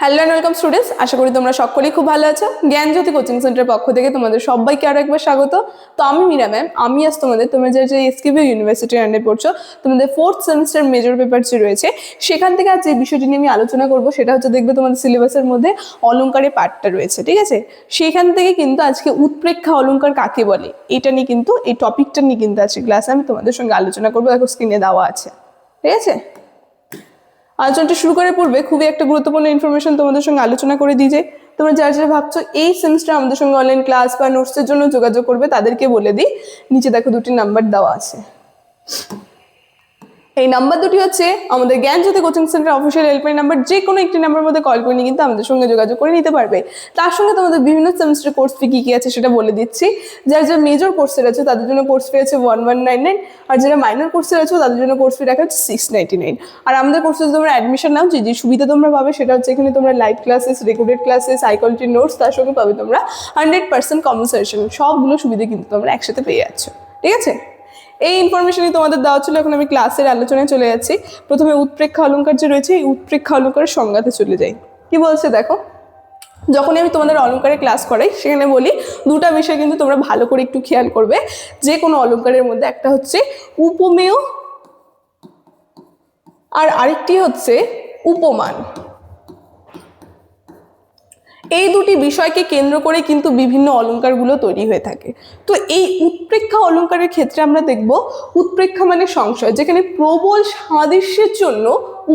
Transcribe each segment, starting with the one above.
Hello and welcome students, আশা করি তোমরা সকলেই খুব ভালো আছো। জ্ঞানজ্যোতি কোচিং সেন্টারের পক্ষ থেকে তোমাদের সবাইকে আরো একবার স্বাগত। তো আমি মীরা ম্যাম, আমি আজ তোমরা যে এসকেবি ইউনিভার্সিটির আন্ডারে পড়ছো, তোমাদের 4th সেমিস্টার মেজর পেপার যে রয়েছে সেখান থেকে আজ যে বিষয়টি নিয়ে আমি আলোচনা করবো সেটা হচ্ছে, দেখবে তোমাদের সিলেবাসের মধ্যে অলংকারের পার্টটা রয়েছে, ঠিক আছে? সেখান থেকে কিন্তু আজকে উৎপ্রেক্ষা অলংকার কাকে বলে এটা নিয়ে কিন্তু, এই টপিকটা নিয়ে কিন্তু আজকে ক্লাসে আমি তোমাদের সঙ্গে আলোচনা করবো। দেখো স্ক্রিনে দেওয়া আছে, ঠিক আছে? আলোচনাটা শুরু করার পূর্বে খুবই একটা গুরুত্বপূর্ণ ইনফরমেশন তোমাদের সঙ্গে আলোচনা করে দিই যে, তোমরা যারা ভাবছো এই সেমিস্টার আমাদের সঙ্গে অনলাইন ক্লাস বা নোটসের জন্য যোগাযোগ করবে, তাদেরকে বলে দিই, নিচে দেখো দুটি নাম্বার দেওয়া আছে। এই নাম্বার দুটি হচ্ছে আমাদের Gyanjyoti coaching centre official helpline number. যে কোনো একটি নাম্বারের মধ্যে কল করে নিয়ে কিন্তু আমাদের সঙ্গে যোগাযোগ করে নিতে পারবে। তার সঙ্গে তোমাদের বিভিন্ন সেমিস্টার কোর্স ফি কী আছে সেটা বলে দিচ্ছি। যারা মেজর কোর্সের আছে তাদের জন্য কোর্স ফি আছে 1199, আর যারা মাইনর কোর্সের আছে তাদের জন্য কোর্স ফি রাখা হচ্ছে 699। আর আমাদের কোর্সে তোমরা অ্যাডমিশন নাও, যে সুবিধা তোমরা পাবে সেটা হচ্ছে, এখানে তোমরা live classes, recorded classes, high quality notes, তার সঙ্গে পাবে তোমরা 100% কম্পেনসেশন। সবগুলো সুবিধা কিন্তু তোমরা একসাথে পেয়ে যাচ্ছ, ঠিক আছে? এই ইনফরমেশনই তোমাদের দেওয়া ছিল। এখন আমি ক্লাসের আলোচনায় চলে যাচ্ছি। প্রথমে উৎপ্রেক্ষা অলংকার যে রয়েছে, এই উৎপ্রেক্ষা অলংকারের সংজ্ঞাতে চলে যাই। কি বলছে দেখো, যখনই আমি তোমাদের অলংকারে ক্লাস করাই সেখানে বলি দুটা বিষয় কিন্তু তোমরা ভালো করে একটু খেয়াল করবে। যে কোনো অলংকারের মধ্যে একটা হচ্ছে উপমেয়, আর আরেকটি হচ্ছে উপমান। এই দুটি বিষয়কে কেন্দ্র করে কিন্তু বিভিন্ন অলংকারগুলো তৈরি হয়ে থাকে। তো এই উৎপ্রেক্ষা অলংকারের ক্ষেত্রে আমরা দেখব, উৎপ্রেক্ষা মানে সংশয়, যেখানে প্রবল সাদৃশ্যের জন্য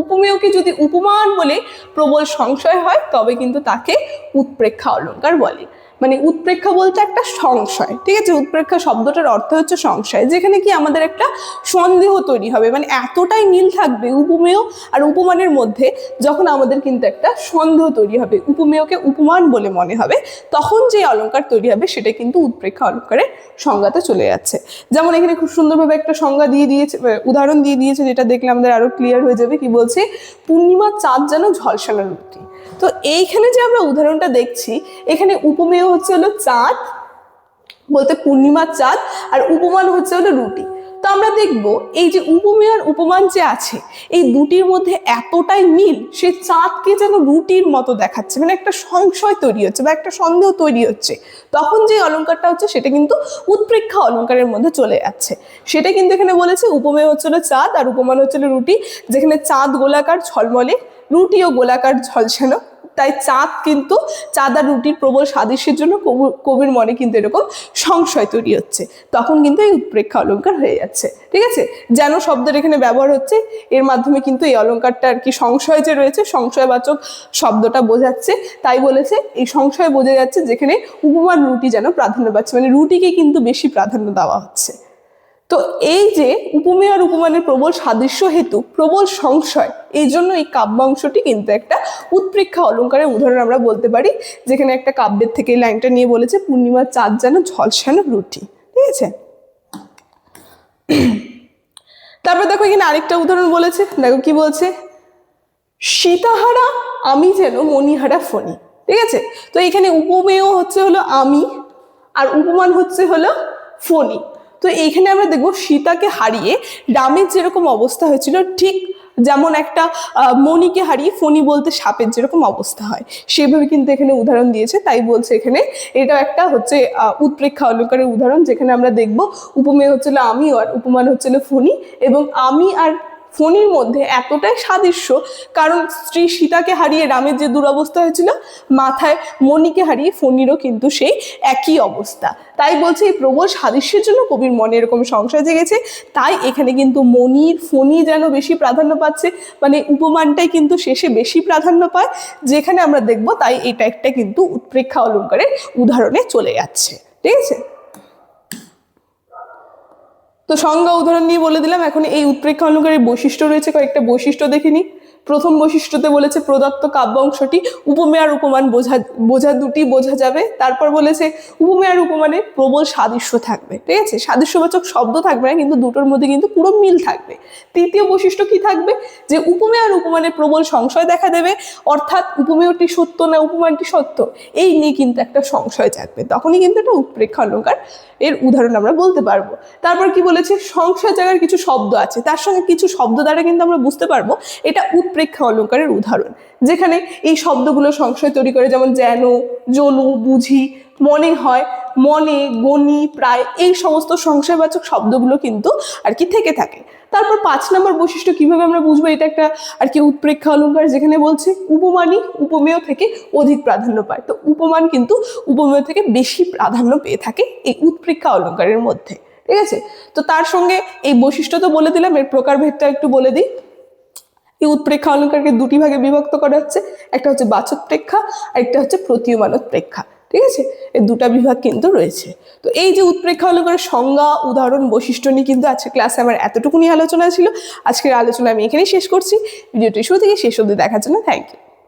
উপমেয়কে যদি উপমান বলে প্রবল সংশয় হয়, তবে কিন্তু তাকে উৎপ্রেক্ষা অলংকার বলে। মানে উৎপ্রেক্ষা বলতে একটা সংশয়, ঠিক আছে? উৎপ্রেক্ষা শব্দটার অর্থ হচ্ছে সংশয়, যেখানে কি আমাদের একটা সন্দেহ তৈরি হবে, মানে এতটাই মিল থাকবে উপমেয় আর উপমানের মধ্যে, যখন আমাদের কিন্তু একটা সন্দেহ তৈরি হবে, উপমেয়কে উপমান বলে মনে হবে, তখন যে অলংকার তৈরি হবে সেটা কিন্তু উৎপ্রেক্ষা অলংকারের সংজ্ঞাতে চলে যাচ্ছে। যেমন এখানে খুব সুন্দরভাবে একটা সংজ্ঞা দিয়ে দিয়েছে, উদাহরণ দিয়ে দিয়েছে, যেটা দেখলে আমাদের আরো ক্লিয়ার হয়ে যাবে। কি বলছে? পূর্ণিমার চাঁদ যেন ঝলসানো রুটি। তো এইখানে যে আমরা উদাহরণটা দেখছি, এখানে উপমেয় হচ্ছে হলো চাঁদ বলতে পূর্ণিমার চাঁদ, আর উপমান হচ্ছে হলো রুটি। তো আমরা দেখব এই যে উপমেয় আর উপমান যে আছে, এই দুটির মধ্যে এতটাই মিল, সে চাঁদকে যেন রুটির মতো দেখাচ্ছে, মানে একটা সংশয় তৈরি হচ্ছে বা একটা সন্দেহ তৈরি হচ্ছে। তখন যে অলংকারটা হচ্ছে সেটা কিন্তু উৎপ্রেক্ষা অলংকারের মধ্যে চলে যাচ্ছে। সেটা কিন্তু এখানে বলেছে উপমেয় হচ্ছিল চাঁদ আর উপমান হচ্ছিল রুটি, যেখানে চাঁদ গোলাকার ঝলমলে, রুটিও গোলাকার ঝলসানো। তাই চাঁদ কিন্তু, চাঁদ আর রুটির প্রবল সাদৃশ্যের জন্য কবির মনে কিন্তু এরকম সংশয় তৈরি হচ্ছে, তখন কিন্তু এই উৎপ্রেক্ষা অলংকার হয়ে যাচ্ছে, ঠিক আছে? যেন শব্দের এখানে ব্যবহার হচ্ছে, এর মাধ্যমে কিন্তু এই অলংকারটা আর কি সংশয় যে রয়েছে, সংশয়বাচক শব্দটা বোঝাচ্ছে। তাই বলেছে এই সংশয় বোঝা যাচ্ছে, যেখানে উপমান রুটি যেন প্রাধান্য পাচ্ছে, মানে রুটিকে কিন্তু বেশি প্রাধান্য দেওয়া হচ্ছে। তো এই যে উপমেয় আর উপমানের প্রবল সাদৃশ্য হেতু প্রবল সংশয়, এই জন্য এই কাব্যাংশটি কিন্তু একটা উৎপ্রেক্ষা অলংকারের উদাহরণ আমরা বলতে পারি। যেখানে একটা কাব্যের থেকে এই লাইনটা নিয়ে বলেছে, পূর্ণিমার চাঁদ যেন ঝলসানো রুটি, ঠিক আছে? তারপর দেখো এখানে আরেকটা উদাহরণ বলেছে, দেখো কি বলছে, সীতাহারা আমি যেন মণিহারা ফণি, ঠিক আছে? তো এখানে উপমেয় হচ্ছে হলো আমি, আর উপমান হচ্ছে হলো ফণি। তো এইখানে আমরা দেখবো সীতাকে হারিয়ে রামের যেরকম অবস্থা হয়েছিল, ঠিক যেমন একটা মণিকে হারিয়ে ফণি বলতে সাপের যেরকম অবস্থা হয়, সেভাবে কিন্তু এখানে উদাহরণ দিয়েছে। তাই বলছে এখানে এটা একটা হচ্ছে উৎপ্রেক্ষা অলংকারের উদাহরণ, যেখানে আমরা দেখবো উপমেয় হচ্ছিল আমি আর উপমান হচ্ছিল ফণি, এবং আমি আর ফণির মধ্যে এতটাই সাদৃশ্য, কারণ স্ত্রী সীতাকে হারিয়ে রামের যে দুরবস্থা হয়েছিল, মাথায় মণিকে হারিয়ে ফণিরও কিন্তু সেই একই অবস্থা। তাই বলছে এই প্রবল সাদৃশ্যের জন্য কবির মনে এরকম সংশয় জেগেছে। তাই এখানে কিন্তু মণির ফণি যেন বেশি প্রাধান্য পাচ্ছে, মানে উপমানটাই কিন্তু শেষে বেশি প্রাধান্য পায়, যেখানে আমরা দেখব। তাই এটা একটা কিন্তু উৎপ্রেক্ষা অলংকারের উদাহরণে চলে যাচ্ছে, ঠিক আছে? তো সংজ্ঞা উদাহরণ নিয়ে বলে দিলাম। এখন এই উৎপ্রেক্ষা অলংকারের বৈশিষ্ট্য রয়েছে, কয়েকটা বৈশিষ্ট্য দেখে নিই। প্রথম বৈশিষ্ট্যতে বলেছে প্রদত্ত কাব্যাংশটি উপমেয় আর উপমান দুটি বোঝা যাবে। তারপর বলেছে উপমেয় আর উপমানে প্রবল সাদৃশ্য থাকবে, ঠিক আছে? সাদৃশ্যবাচক শব্দ থাকবে না, কিন্তু দুটোর মধ্যে কিন্তু পুরো মিল থাকবে। তৃতীয় বৈশিষ্ট্য কি থাকবে? যে উপমেয় আর উপমানে প্রবল সংশয় দেখা দেবে, অর্থাৎ উপমেয়টি সত্য না উপমানটি সত্য, এই নিয়ে কিন্তু একটা সংশয় থাকবে, তখনই কিন্তু একটা উৎপ্রেক্ষা অলংকার এর উদাহরণ আমরা বলতে পারবো। তারপর কি বলেছে, সংশয় জায়গার কিছু শব্দ আছে, তার সঙ্গে কিছু শব্দ দ্বারা কিন্তু আমরা বুঝতে পারবো এটা উৎপ্রেক্ষা উৎপ্রেক্ষা অলঙ্কারের উদাহরণ, যেখানে এই শব্দগুলো সংশয় তৈরি করে, যেমন যেন, জনু, বুঝি, মনে হয়, মনে, গণি, প্রায়, এই সমস্ত সংশয়বাচক শব্দগুলো কিন্তু আর কি থেকে থাকে। তারপর 5 নম্বর বৈশিষ্ট্য কিভাবে আমরা বুঝবো এটা একটা আর কি উৎপ্রেক্ষা অলঙ্কার, যেখানে বলছে উপমানই উপমেয় থেকে অধিক প্রাধান্য পায়। তো উপমান কিন্তু উপমেয় থেকে বেশি প্রাধান্য পেয়ে থাকে এই উৎপ্রেক্ষা অলঙ্কারের মধ্যে। ঠিক আছে, তো তার সঙ্গে এই বৈশিষ্ট্য তো বলে দিলাম, এর প্রকারভেদটা একটু বলে দিই। এই উৎপ্রেক্ষা অলঙ্কারকে দুটি ভাগে বিভক্ত করা হচ্ছে, একটা হচ্ছে বাচোৎপ্রেক্ষা আর একটা হচ্ছে প্রতীয়মানোৎপ্রেক্ষা। ঠিক আছে, এই দুটা বিভাগ কিন্তু রয়েছে। তো এই যে উৎপ্রেক্ষা অলঙ্কারের সংজ্ঞা, উদাহরণ, বৈশিষ্ট্য নিয়ে কিন্তু আজকে ক্লাসে আমার এতটুকুনি আলোচনা ছিল। আজকের আলোচনা আমি এখানেই শেষ করছি। ভিডিওটি শুরু থেকে শেষ অবধি দেখার জন্য থ্যাংক ইউ।